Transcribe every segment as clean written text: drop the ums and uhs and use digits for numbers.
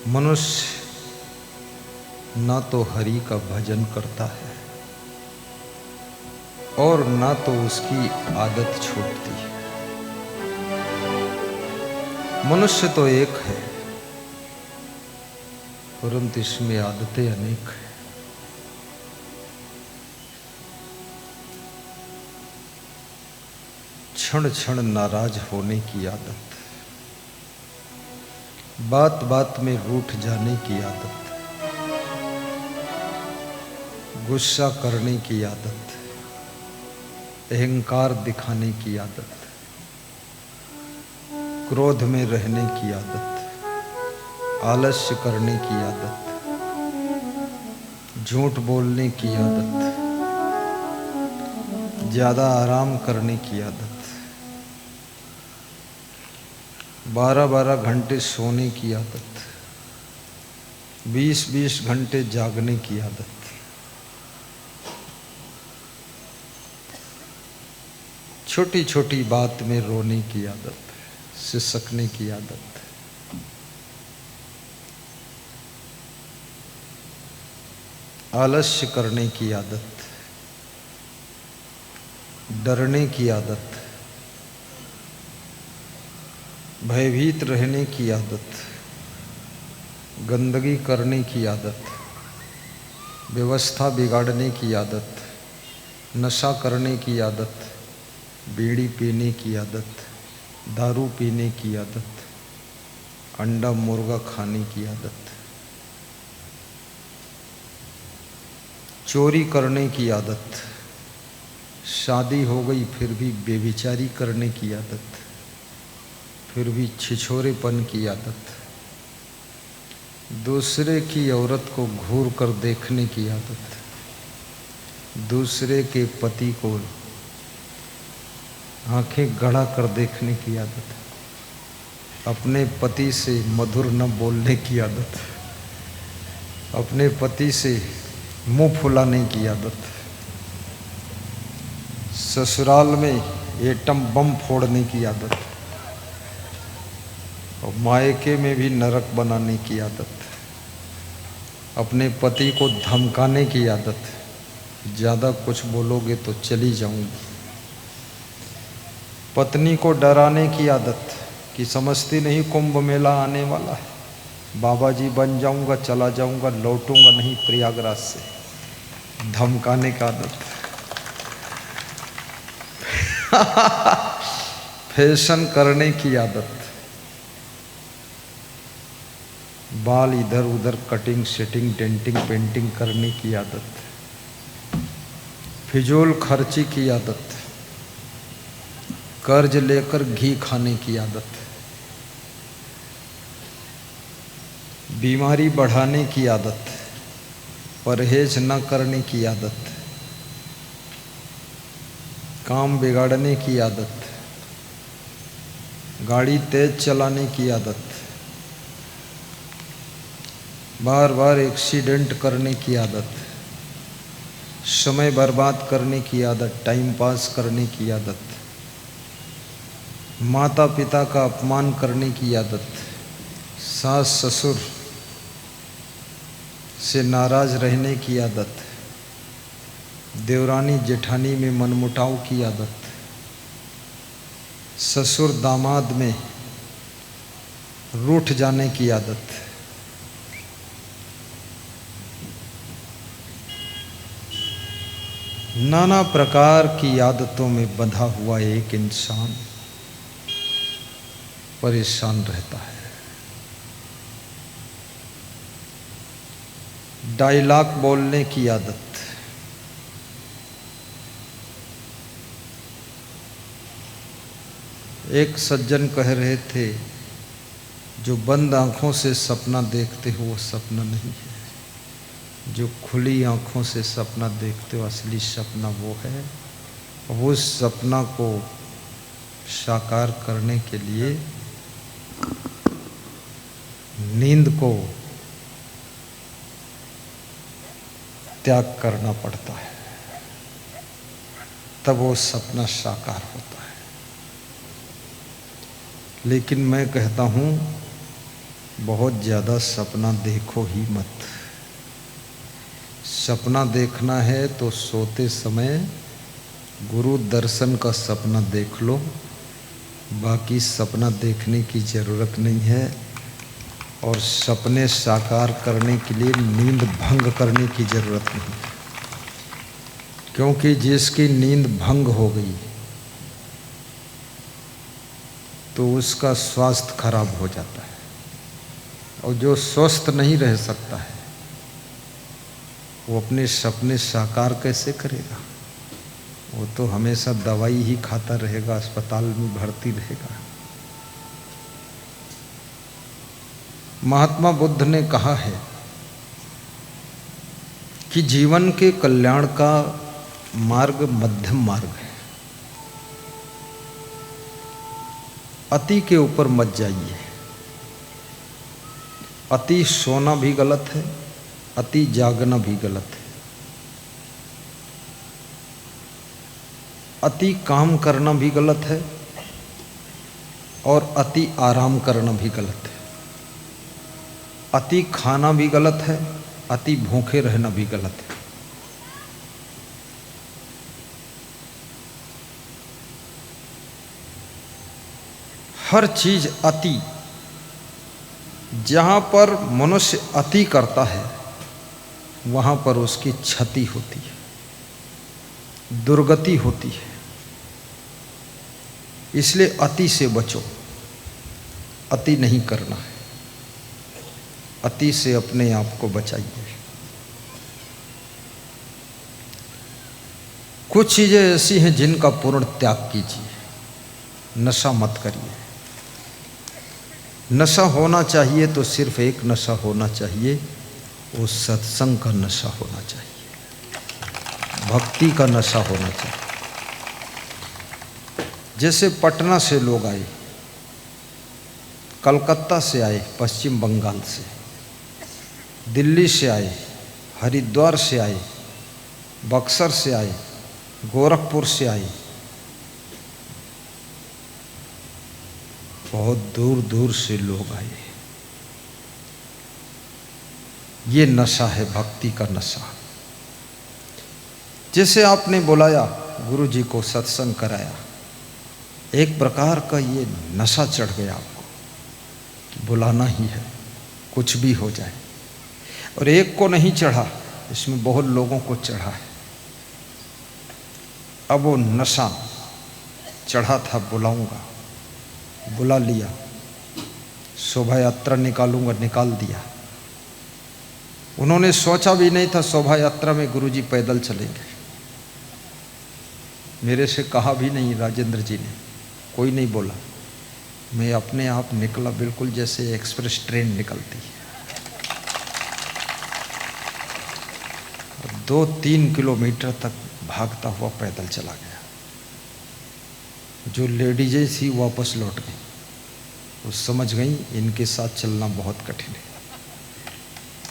मनुष्य ना तो हरि का भजन करता है और ना तो उसकी आदत छूटती है। मनुष्य तो एक है परंतु इसमें आदतें अनेक हैं। क्षण क्षण नाराज होने की आदत, बात बात में रूठ जाने की आदत, गुस्सा करने की आदत, अहंकार दिखाने की आदत, क्रोध में रहने की आदत, आलस्य करने की आदत, झूठ बोलने की आदत, ज्यादा आराम करने की आदत, 12-12 घंटे सोने की आदत, 20-20 घंटे जागने की आदत, छोटी छोटी बात में रोने की आदत, सिसकने की आदत, आलस्य करने की आदत, डरने की आदत, भयभीत रहने की आदत, गंदगी करने की आदत, व्यवस्था बिगाड़ने की आदत, नशा करने की आदत, बीड़ी पीने की आदत, दारू पीने की आदत, अंडा मुर्गा खाने की आदत, चोरी करने की आदत, शादी हो गई फिर भी बेविचारी करने की आदत, फिर भी छिछोरेपन की आदत, दूसरे की औरत को घूर कर देखने की आदत, दूसरे के पति को आंखें गड़ा कर देखने की आदत, अपने पति से मधुर न बोलने की आदत, अपने पति से मुंह फुलाने की आदत, ससुराल में एटम बम फोड़ने की आदत और मायके में भी नरक बनाने की आदत, अपने पति को धमकाने की आदत, ज़्यादा कुछ बोलोगे तो चली जाऊंगी, पत्नी को डराने की आदत कि समझती नहीं कुंभ मेला आने वाला है, बाबा जी बन जाऊंगा, चला जाऊंगा, लौटूंगा नहीं प्रयागराज से, धमकाने का आदत, फैशन करने की आदत, बाल इधर उधर कटिंग सेटिंग डेंटिंग पेंटिंग करने की आदत, फिजूल खर्ची की आदत, कर्ज लेकर घी खाने की आदत, बीमारी बढ़ाने की आदत, परहेज न करने की आदत, काम बिगाड़ने की आदत, गाड़ी तेज चलाने की आदत, बार बार एक्सीडेंट करने की आदत, समय बर्बाद करने की आदत, टाइम पास करने की आदत, माता पिता का अपमान करने की आदत, सास ससुर से नाराज रहने की आदत, देवरानी जेठानी में मनमुटाव की आदत, ससुर दामाद में रूठ जाने की आदत, नाना प्रकार की आदतों में बंधा हुआ एक इंसान परेशान रहता है। डायलॉग बोलने की आदत, एक सज्जन कह रहे थे जो बंद आंखों से सपना देखते हो वो सपना नहीं है, जो खुली आंखों से सपना देखते हो असली सपना वो है। वो सपना को साकार करने के लिए नींद को त्याग करना पड़ता है, तब वो सपना साकार होता है। लेकिन मैं कहता हूँ बहुत ज़्यादा सपना देखो ही मत। सपना देखना है तो सोते समय गुरु दर्शन का सपना देख लो, बाकी सपना देखने की ज़रूरत नहीं है। और सपने साकार करने के लिए नींद भंग करने की ज़रूरत नहीं है, क्योंकि जिसकी नींद भंग हो गई तो उसका स्वास्थ्य खराब हो जाता है, और जो स्वस्थ नहीं रह सकता है वो अपने सपने साकार कैसे करेगा? वो तो हमेशा दवाई ही खाता रहेगा, अस्पताल में भर्ती रहेगा। महात्मा बुद्ध ने कहा है कि जीवन के कल्याण का मार्ग मध्यम मार्ग है। अति के ऊपर मत जाइए। अति सोना भी गलत है, अति जागना भी गलत है। अति काम करना भी गलत है और अति आराम करना भी गलत है। अति खाना भी गलत है, अति भूखे रहना भी गलत है। हर चीज अति, जहाँ पर मनुष्य अति करता है वहाँ पर उसकी क्षति होती है, दुर्गति होती है। इसलिए अति से बचो, अति नहीं करना है। अति से अपने आप को बचाइए। कुछ चीज़ें ऐसी हैं जिनका पूर्ण त्याग कीजिए। नशा मत करिए। नशा होना चाहिए तो सिर्फ एक नशा होना चाहिए, वो सत्संग का नशा होना चाहिए, भक्ति का नशा होना चाहिए। जैसे पटना से लोग आए, कलकत्ता से आए, पश्चिम बंगाल से, दिल्ली से आए, हरिद्वार से आए, बक्सर से आए, गोरखपुर से आए, बहुत दूर दूर से लोग आए। ये नशा है भक्ति का नशा। जैसे आपने बुलाया, गुरु जी को सत्संग कराया, एक प्रकार का ये नशा चढ़ गया आपको कि बुलाना ही है, कुछ भी हो जाए। और एक को नहीं चढ़ा, इसमें बहुत लोगों को चढ़ा है। अब वो नशा चढ़ा था, बुलाऊंगा, बुला लिया, शोभा यात्रा निकालूंगा, निकाल दिया। उन्होंने सोचा भी नहीं था शोभा यात्रा में गुरुजी पैदल चलेंगे। मेरे से कहा भी नहीं राजेंद्र जी ने, कोई नहीं बोला। मैं अपने आप निकला, बिल्कुल जैसे एक्सप्रेस ट्रेन निकलती है। 2-3 किलोमीटर तक भागता हुआ पैदल चला गया। जो लेडीजें थी वापस लौट गई। वो समझ गई इनके साथ चलना बहुत कठिन है।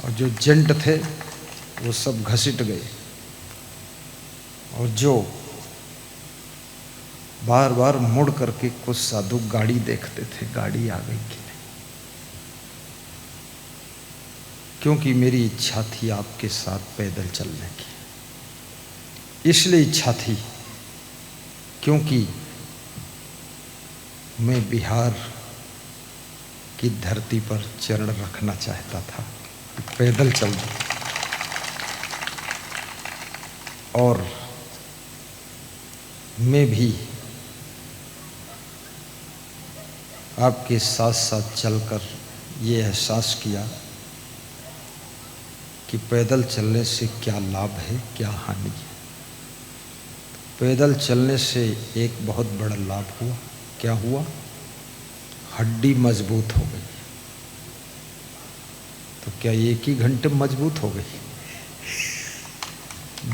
और जो जेंट थे वो सब घसीट गए। और जो बार बार मुड़ करके कुछ साधु गाड़ी देखते थे, गाड़ी आ गई कि नहीं, क्योंकि मेरी इच्छा थी आपके साथ पैदल चलने की। इसलिए इच्छा थी क्योंकि मैं बिहार की धरती पर चरण रखना चाहता था, पैदल चल दूं। और मैं भी आपके साथ साथ चलकर ये एहसास किया कि पैदल चलने से क्या लाभ है, क्या हानि है। पैदल चलने से एक बहुत बड़ा लाभ हुआ। क्या हुआ? हड्डी मजबूत हो गई। तो क्या एक ही घंटे मजबूत हो गई?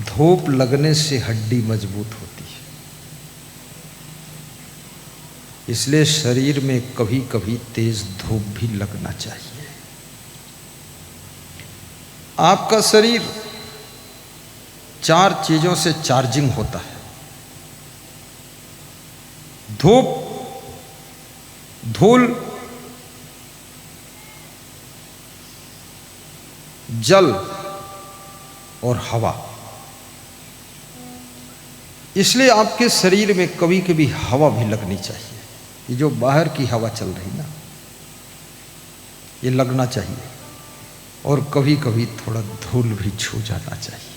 धूप लगने से हड्डी मजबूत होती है। इसलिए शरीर में कभी कभी तेज धूप भी लगना चाहिए। आपका शरीर 4 चीजों से चार्जिंग होता है। धूप, धूल, जल और हवा। इसलिए आपके शरीर में कभी कभी हवा भी लगनी चाहिए। ये जो बाहर की हवा चल रही ना, ये लगना चाहिए। और कभी कभी थोड़ा धूल भी छू जाना चाहिए,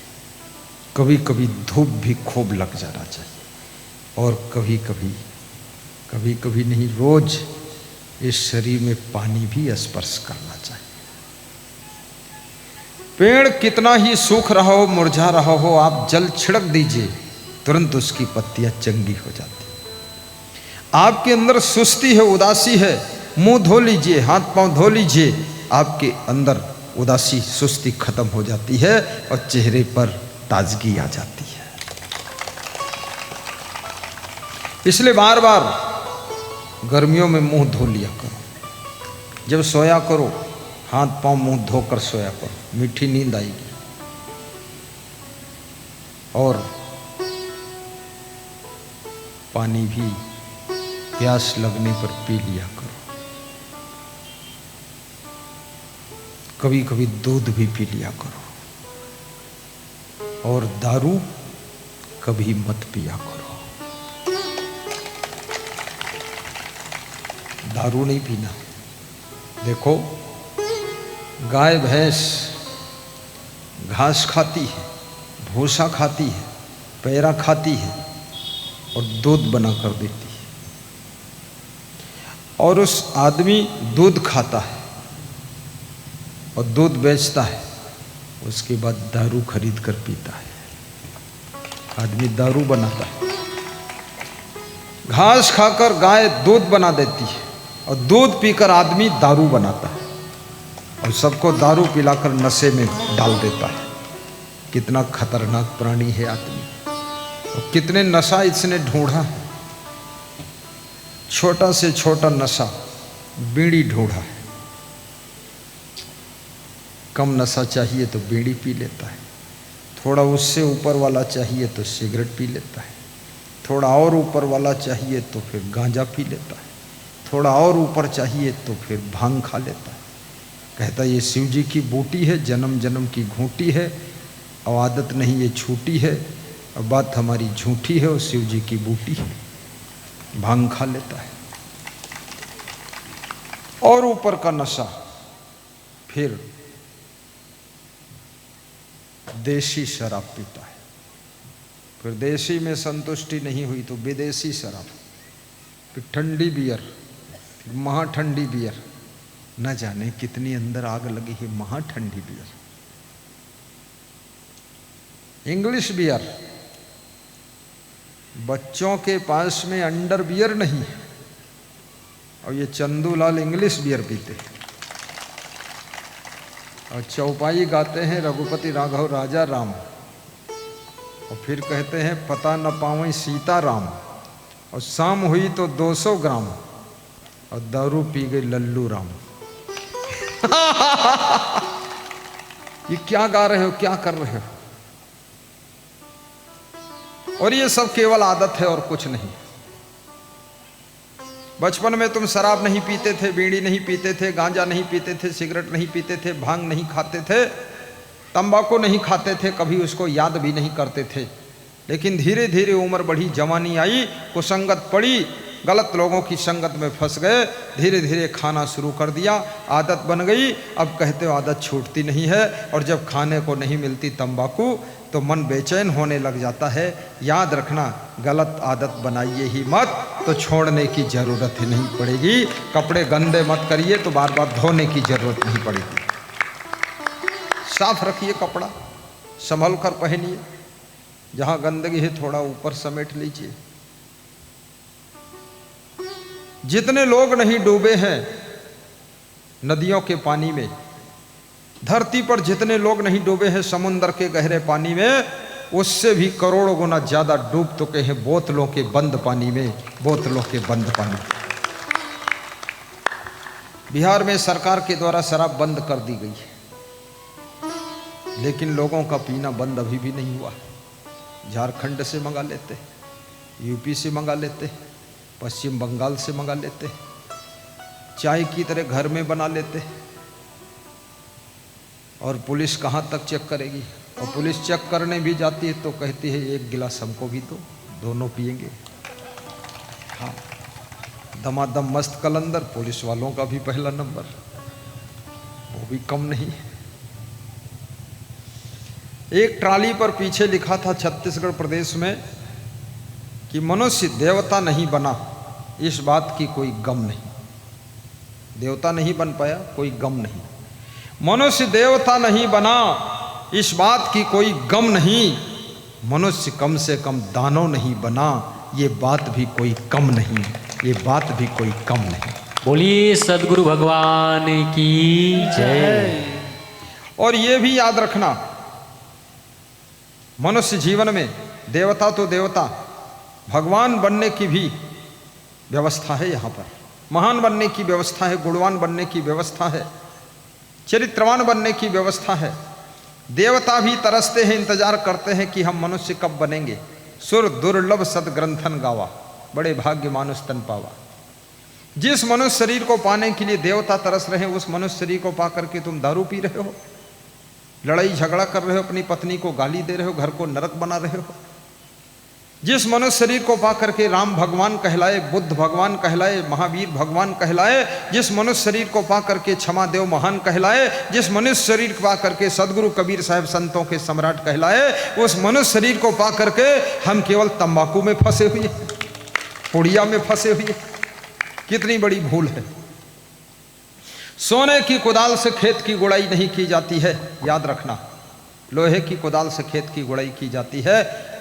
कभी कभी धूप भी खूब लग जाना चाहिए, और कभी कभी नहीं, रोज इस शरीर में पानी भी स्पर्श करना चाहिए। पेड़ कितना ही सूख रहा हो, मुरझा रहा हो, आप जल छिड़क दीजिए, तुरंत उसकी पत्तियां चंगी हो जाती। आपके अंदर सुस्ती है, उदासी है, मुंह धो लीजिए, हाथ पांव धो लीजिए, आपके अंदर उदासी सुस्ती खत्म हो जाती है और चेहरे पर ताजगी आ जाती है। इसलिए बार बार गर्मियों में मुंह धो लिया करो, जब सोया करो हाथ पांव मुंह धोकर सोया करो, मीठी नींद आएगी। और पानी भी प्यास लगने पर पी लिया करो। कभी कभी दूध भी पी लिया करो, और दारू कभी मत पिया करो। दारू नहीं पीना। देखो, गाय भैंस घास खाती है, भूसा खाती है, पैरा खाती है और दूध बना कर देती है। और उस आदमी दूध खाता है और दूध बेचता है, उसके बाद दारू खरीद कर पीता है। आदमी दारू बनाता है। घास खाकर गाय दूध बना देती है और दूध पीकर आदमी दारू बनाता है और सबको दारू पिलाकर नशे में डाल देता है। कितना खतरनाक प्राणी है आदमी, और कितने नशा इसने ढूंढा है। छोटा से छोटा नशा, बीड़ी ढूंढा है। कम नशा चाहिए तो बीड़ी पी लेता है, थोड़ा उससे ऊपर वाला चाहिए तो सिगरेट पी लेता है, थोड़ा और ऊपर वाला चाहिए तो फिर गांजा पी लेता है, थोड़ा और ऊपर चाहिए तो फिर भांग खा लेता है। कहता ये शिव जी की बूटी है, जन्म जन्म की घूंटी है, और आदत नहीं ये छूटी है, और बात हमारी झूठी है, और शिव जी की बूटी है। भांग खा लेता है। और ऊपर का नशा, फिर देसी शराब पीता है। फिर देसी में संतुष्टि नहीं हुई तो विदेशी शराब, फिर ठंडी बियर, फिर महा ठंडी बियर। न जाने कितनी अंदर आग लगी है महा ठंडी बियर। इंग्लिश बियर, बच्चों के पास में अंडर बियर नहीं है, और ये चंदूलाल इंग्लिश बियर पीते हैं और चौपाई गाते हैं रघुपति राघव राजा राम, और फिर कहते हैं पता न पावें सीता राम, और शाम हुई तो 200 ग्राम और दारू पी गई लल्लू राम। ये क्या गा रहे हो, क्या कर रहे हो? और ये सब केवल आदत है और कुछ नहीं। बचपन में तुम शराब नहीं पीते थे, बीड़ी नहीं पीते थे, गांजा नहीं पीते थे, सिगरेट नहीं पीते थे, भांग नहीं खाते थे, तंबाकू नहीं खाते थे, कभी उसको याद भी नहीं करते थे। लेकिन धीरे धीरे उम्र बढ़ी, जवानी आई, कुसंगत पड़ी, गलत लोगों की संगत में फंस गए, धीरे धीरे खाना शुरू कर दिया, आदत बन गई। अब कहते हो आदत छूटती नहीं है, और जब खाने को नहीं मिलती तंबाकू तो मन बेचैन होने लग जाता है। याद रखना, गलत आदत बनाइए ही मत तो छोड़ने की ज़रूरत ही नहीं पड़ेगी। कपड़े गंदे मत करिए तो बार बार धोने की ज़रूरत नहीं पड़ेगी। साफ रखिए कपड़ा, संभल कर पहनिए, जहाँ गंदगी है थोड़ा ऊपर समेट लीजिए। जितने लोग नहीं डूबे हैं नदियों के पानी में, धरती पर जितने लोग नहीं डूबे हैं समुद्र के गहरे पानी में, उससे भी करोड़ों गुना ज्यादा डूब चुके हैं बोतलों के बंद पानी में, बोतलों के बंद पानी। बिहार में सरकार के द्वारा शराब बंद कर दी गई है, लेकिन लोगों का पीना बंद अभी भी नहीं हुआ। झारखंड से मंगा लेते, यूपी से मंगा लेते, पश्चिम बंगाल से मंगा लेते, चाय की तरह घर में बना लेते, और पुलिस कहाँ तक चेक करेगी? और पुलिस चेक करने भी जाती है तो कहती है एक गिलास हमको भी दो, दोनों पिएंगे। हाँ, दमादम मस्त कलंदर, पुलिस वालों का भी पहला नंबर, वो भी कम नहीं। एक ट्राली पर पीछे लिखा था छत्तीसगढ़ प्रदेश में कि मनुष्य देवता नहीं बना, इस बात की कोई गम नहीं। देवता नहीं बन पाया, कोई गम नहीं। मनुष्य देवता नहीं बना, इस बात की कोई गम नहीं। मनुष्य कम से कम दानव नहीं बना, ये बात भी कोई कम नहीं, ये बात भी कोई कम नहीं। बोलिए सदगुरु भगवान की जय। और ये भी याद रखना, मनुष्य जीवन में देवता तो देवता, भगवान बनने की भी व्यवस्था है। यहाँ पर महान बनने की व्यवस्था है, गुणवान बनने की व्यवस्था है, चरित्रवान बनने की व्यवस्था है। देवता भी तरसते हैं, इंतजार करते हैं कि हम मनुष्य कब बनेंगे। सुर दुर्लभ सदग्रंथन गावा, बड़े भाग्य मानुष तन पावा। जिस मनुष्य शरीर को पाने के लिए देवता तरस रहे हैं, उस मनुष्य शरीर को पा करके तुम दारू पी रहे हो, लड़ाई झगड़ा कर रहे हो, अपनी पत्नी को गाली दे रहे हो, घर को नरक बना रहे हो। जिस मनुष्य शरीर को पा करके राम भगवान कहलाए, बुद्ध भगवान कहलाए, महावीर भगवान कहलाए, जिस मनुष्य शरीर को पा करके क्षमा देव महान कहलाए, जिस मनुष्य शरीर को पा करके सदगुरु कबीर साहब संतों के सम्राट कहलाए, उस मनुष्य शरीर को पा करके हम केवल तंबाकू में फंसे हुए, पुड़िया में फंसे हुए। कितनी बड़ी भूल है। सोने की कुदाल से खेत की गुड़ाई नहीं की जाती है, याद रखना। लोहे की कुदाल से खेत की गुड़ाई की जाती है।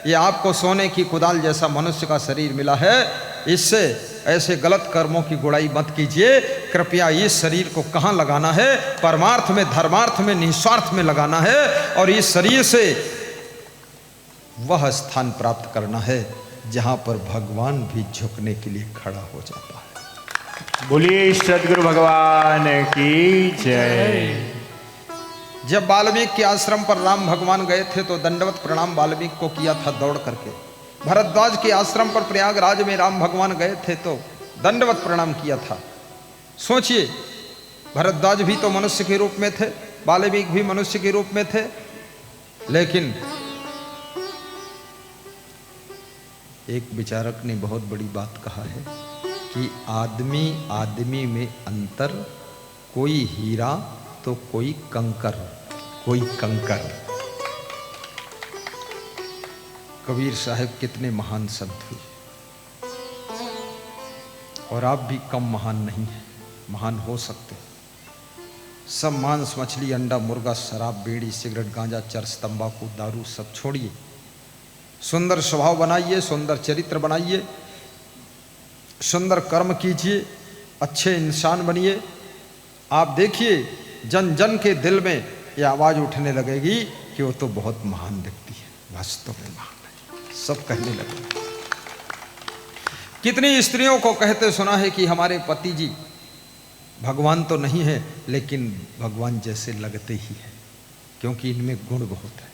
ये आपको सोने की कुदाल जैसा मनुष्य का शरीर मिला है, इससे ऐसे गलत कर्मों की गुड़ाई मत कीजिए। कृपया इस शरीर को कहाँ लगाना है? परमार्थ में, धर्मार्थ में, निस्वार्थ में लगाना है और इस शरीर से वह स्थान प्राप्त करना है जहाँ पर भगवान भी झुकने के लिए खड़ा हो जाता है। बोलिए सदगुरु भगवान की जय। जब वाल्मीकि के आश्रम पर राम भगवान गए थे तो दंडवत प्रणाम वाल्मीकि को किया था दौड़ करके। भरद्वाज के आश्रम पर प्रयागराज में राम भगवान गए थे तो दंडवत प्रणाम किया था। सोचिए, भरद्वाज भी तो मनुष्य के रूप में थे, वाल्मीकि भी मनुष्य के रूप में थे, लेकिन एक विचारक ने बहुत बड़ी बात कहा है कि आदमी आदमी में अंतर, कोई हीरा तो कोई कंकर, कोई कंकर। कबीर साहब कितने महान संत हुए, और आप भी कम महान नहीं हैं, महान हो सकते। सब मांस मछली अंडा मुर्गा शराब बीड़ी सिगरेट गांजा चरस तंबाकू दारू सब छोड़िए, सुंदर स्वभाव बनाइए, सुंदर चरित्र बनाइए, सुंदर कर्म कीजिए, अच्छे इंसान बनिए। आप देखिए जन जन के दिल में ये आवाज़ उठने लगेगी कि वो तो बहुत महान व्यक्ति है, वास्तव में महान है, सब कहने लगे। कितनी स्त्रियों को कहते सुना है कि हमारे पति जी भगवान तो नहीं है लेकिन भगवान जैसे लगते ही है, क्योंकि इनमें गुण बहुत है।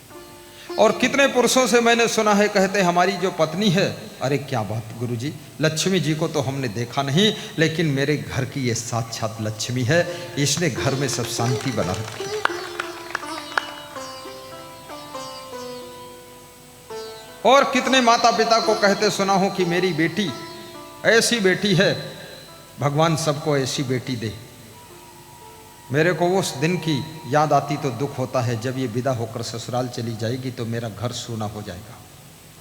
और कितने पुरुषों से मैंने सुना है कहते हमारी जो पत्नी है, अरे क्या बात गुरुजी, लक्ष्मी जी को तो हमने देखा नहीं लेकिन मेरे घर की ये साक्षात लक्ष्मी है, इसने घर में सब शांति बना रखी। और कितने माता पिता को कहते सुना हो कि मेरी बेटी ऐसी बेटी है, भगवान सबको ऐसी बेटी दे। मेरे को उस दिन की याद आती तो दुख होता है जब ये विदा होकर ससुराल चली जाएगी तो मेरा घर सूना हो जाएगा।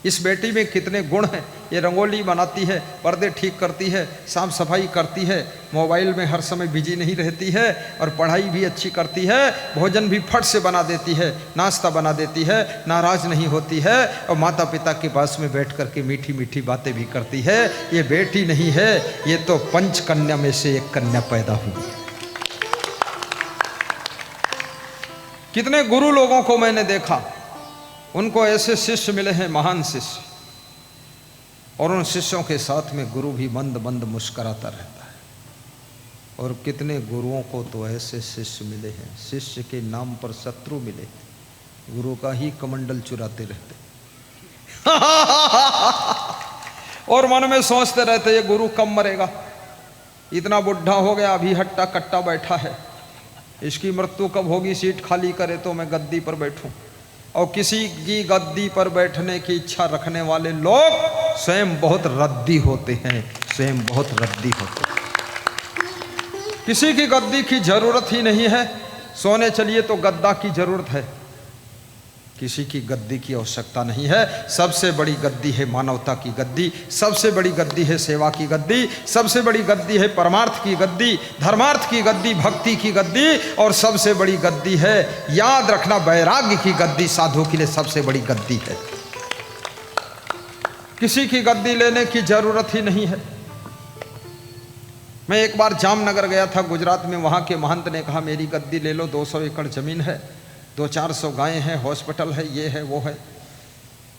इस बेटी में कितने गुण हैं। ये रंगोली बनाती है, पर्दे ठीक करती है, साफ सफाई करती है, मोबाइल में हर समय बिजी नहीं रहती है और पढ़ाई भी अच्छी करती है, भोजन भी फट से बना देती है, नाश्ता बना देती है, नाराज नहीं होती है और माता पिता के पास में बैठ करके मीठी मीठी बातें भी करती है। ये बेटी नहीं है, ये तो पंच कन्या में से एक कन्या पैदा हुई है। कितने गुरु लोगों को मैंने देखा, उनको ऐसे शिष्य मिले हैं, महान शिष्य, और उन शिष्यों के साथ में गुरु भी मंद मंद मुस्कुराता रहता है। और कितने गुरुओं को तो ऐसे शिष्य मिले हैं, शिष्य के नाम पर शत्रु मिले, गुरु का ही कमंडल चुराते रहते और मन में सोचते रहते ये गुरु कब मरेगा, इतना बुढ़ा हो गया, अभी हट्टा कट्टा बैठा है, इसकी मृत्यु कब होगी, सीट खाली करे तो मैं गद्दी पर बैठूं। और किसी की गद्दी पर बैठने की इच्छा रखने वाले लोग स्वयं बहुत रद्दी होते हैं, स्वयं बहुत रद्दी होते हैं। किसी की गद्दी की जरूरत ही नहीं है, सोने चलिए तो गद्दा की जरूरत है, किसी की गद्दी की आवश्यकता नहीं है। सबसे बड़ी गद्दी है मानवता की गद्दी, सबसे बड़ी गद्दी है सेवा की गद्दी, सबसे बड़ी गद्दी है परमार्थ की गद्दी, धर्मार्थ की गद्दी, भक्ति की गद्दी, और सबसे बड़ी गद्दी है, याद रखना, वैराग्य की गद्दी साधु के लिए सबसे बड़ी गद्दी है। किसी की गद्दी लेने की जरूरत ही नहीं है। मैं एक बार जामनगर गया था गुजरात में, वहाँ के महंत ने कहा मेरी गद्दी ले लो, 200 एकड़ ज़मीन है, 200-400 गायें हैं, हॉस्पिटल है, ये है वो है।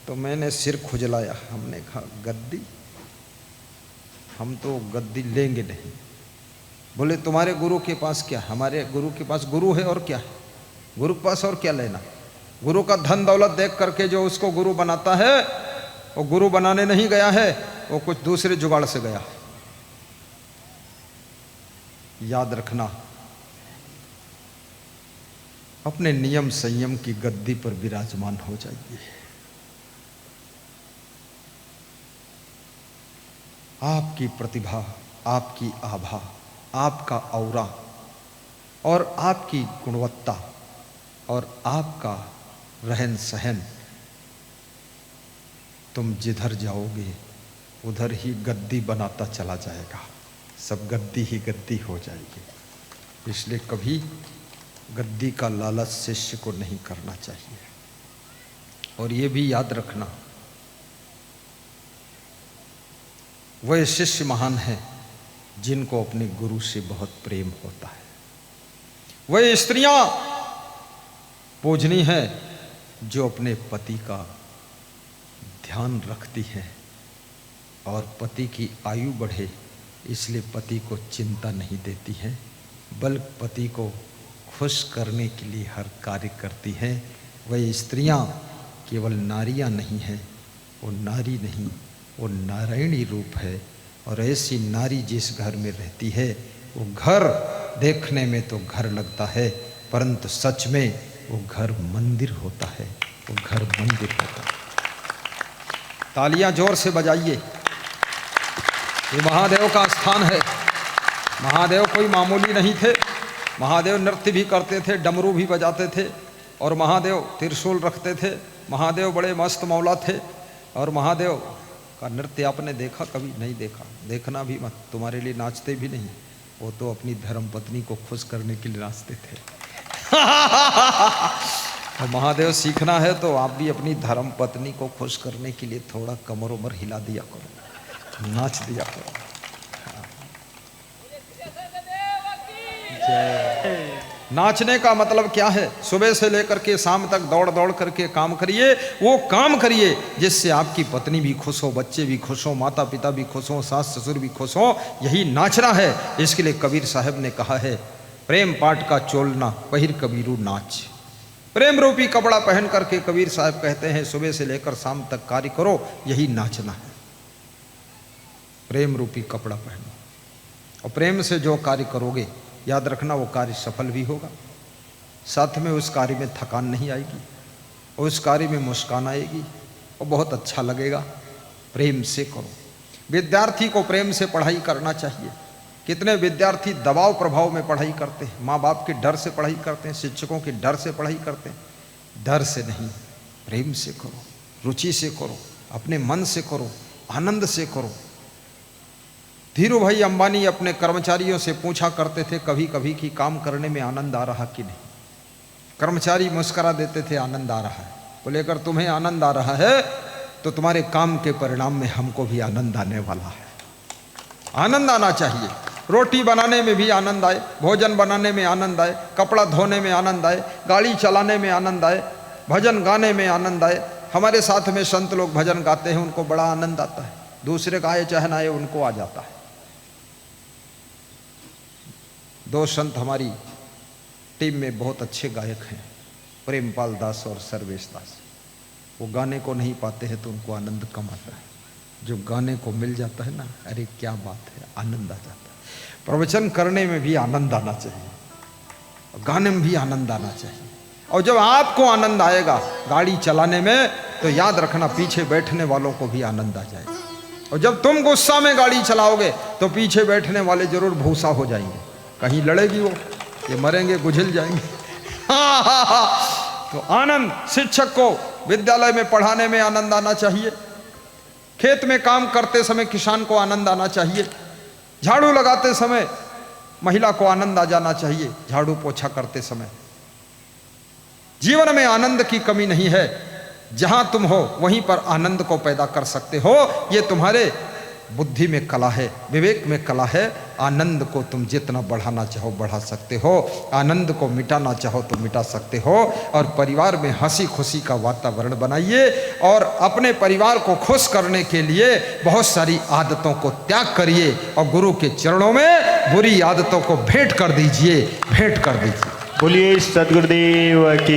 तो मैंने सिर खुजलाया, हमने कहा गद्दी, हम तो गद्दी लेंगे नहीं। बोले तुम्हारे गुरु के पास क्या? हमारे गुरु के पास गुरु है और क्या है, गुरु के पास और क्या लेना। गुरु का धन दौलत देख करके जो उसको गुरु बनाता है वो गुरु बनाने नहीं गया है, वो कुछ दूसरे जुगाड़ से गया। याद रखना, अपने नियम संयम की गद्दी पर विराजमान हो जाइए। आपकी प्रतिभा, आपकी आभा, आपका औरा और आपकी गुणवत्ता और आपका रहन सहन, तुम जिधर जाओगे उधर ही गद्दी बनाता चला जाएगा, सब गद्दी ही गद्दी हो जाएगी। इसलिए कभी गद्दी का लालच शिष्य को नहीं करना चाहिए। और ये भी याद रखना, वह शिष्य महान है जिनको अपने गुरु से बहुत प्रेम होता है। वह स्त्रियां पूजनी है जो अपने पति का ध्यान रखती है और पति की आयु बढ़े इसलिए पति को चिंता नहीं देती है, बल्कि पति को खुश करने के लिए हर कार्य करती है। वह स्त्रियां केवल नारियां नहीं हैं, वो नारी नहीं, वो नारायणी रूप है। और ऐसी नारी जिस घर में रहती है वो घर देखने में तो घर लगता है, परंतु सच में वो घर मंदिर होता है, वो घर मंदिर होता है। तालियां जोर से बजाइए, ये महादेव का स्थान है। महादेव कोई मामूली नहीं थे, महादेव नृत्य भी करते थे, डमरू भी बजाते थे, और महादेव त्रिशूल रखते थे। महादेव बड़े मस्त मौला थे। और महादेव का नृत्य आपने देखा? कभी नहीं देखा, देखना भी मत, तुम्हारे लिए नाचते भी नहीं, वो तो अपनी धर्म पत्नी को खुश करने के लिए नाचते थे। और महादेव सीखना है तो आप भी अपनी धर्म पत्नी को खुश करने के लिए थोड़ा कमर उमर हिला दिया करो, नाच दिया करो। नाचने का मतलब क्या है? सुबह से लेकर के शाम तक दौड़ दौड़ करके काम करिए, वो काम करिए जिससे आपकी पत्नी भी खुश हो, बच्चे भी खुश हो, माता पिता भी खुश हो, सास ससुर भी खुश हो। यही नाचना है। इसके लिए कबीर साहब ने कहा है, प्रेम पाट का चोलना पहिर कबीरू नाच। प्रेम रूपी कपड़ा पहन करके कबीर साहब कहते हैं सुबह से लेकर शाम तक कार्य करो, यही नाचना है। प्रेम रूपी कपड़ा पहनो और प्रेम से जो कार्य करोगे याद रखना वो कार्य सफल भी होगा, साथ में उस कार्य में थकान नहीं आएगी, उस कार्य में मुस्कान आएगी और बहुत अच्छा लगेगा। प्रेम से करो। विद्यार्थी को प्रेम से पढ़ाई करना चाहिए। कितने विद्यार्थी दबाव प्रभाव में पढ़ाई करते हैं, माँ बाप के डर से पढ़ाई करते हैं, शिक्षकों के डर से पढ़ाई करते हैं। डर से नहीं, प्रेम से करो, रुचि से करो, अपने मन से करो, आनंद से करो। धीरू भाई अंबानी अपने कर्मचारियों से पूछा करते थे कभी कभी कि काम करने में आनंद आ रहा कि नहीं। कर्मचारी मुस्करा देते थे, आनंद आ रहा है। बोले अगर तुम्हें आनंद आ रहा है तो तुम्हारे काम के परिणाम में हमको भी आनंद आने वाला है। आनंद आना चाहिए। रोटी बनाने में भी आनंद आए, भोजन बनाने में आनंद आए, कपड़ा धोने में आनंद आए, गाड़ी चलाने में आनंद आए, भजन गाने में आनंद आए। हमारे साथ में संत लोग भजन गाते हैं, उनको बड़ा आनंद आता है। दूसरे का आए चाहे ना आए उनको आ जाता है। दो संत हमारी टीम में बहुत अच्छे गायक हैं, प्रेमपाल दास और सर्वेश दास। वो गाने को नहीं पाते हैं तो उनको आनंद कम आता है। जो गाने को मिल जाता है ना, अरे क्या बात है, आनंद आ जाता है। प्रवचन करने में भी आनंद आना चाहिए गाने में भी आनंद आना चाहिए। और जब आपको आनंद आएगा गाड़ी चलाने में, तो याद रखना पीछे बैठने वालों को भी आनंद आ जाएगा। और जब तुम गुस्सा में गाड़ी चलाओगे तो पीछे बैठने वाले जरूर भूसा हो जाएंगे, कहीं लड़ेगी वो, ये मरेंगे, गुझल जाएंगे। तो आनंद, शिक्षक को विद्यालय में पढ़ाने में आनंद आना चाहिए, खेत में काम करते समय किसान को आनंद आना चाहिए, झाड़ू लगाते समय महिला को आनंद आ जाना चाहिए, झाड़ू पोछा करते समय। जीवन में आनंद की कमी नहीं है, जहां तुम हो वहीं पर आनंद को पैदा कर सकते हो। ये तुम्हारे बुद्धि में कला है, विवेक में कला है। आनंद को तुम जितना बढ़ाना चाहो बढ़ा सकते हो, आनंद को मिटाना चाहो तो मिटा सकते हो। और परिवार में हंसी खुशी का वातावरण बनाइए और अपने परिवार को खुश करने के लिए बहुत सारी आदतों को त्याग करिए और गुरु के चरणों में बुरी आदतों को भेंट कर दीजिए, भेंट कर दीजिए। बोलिए सद्गुरुदेव की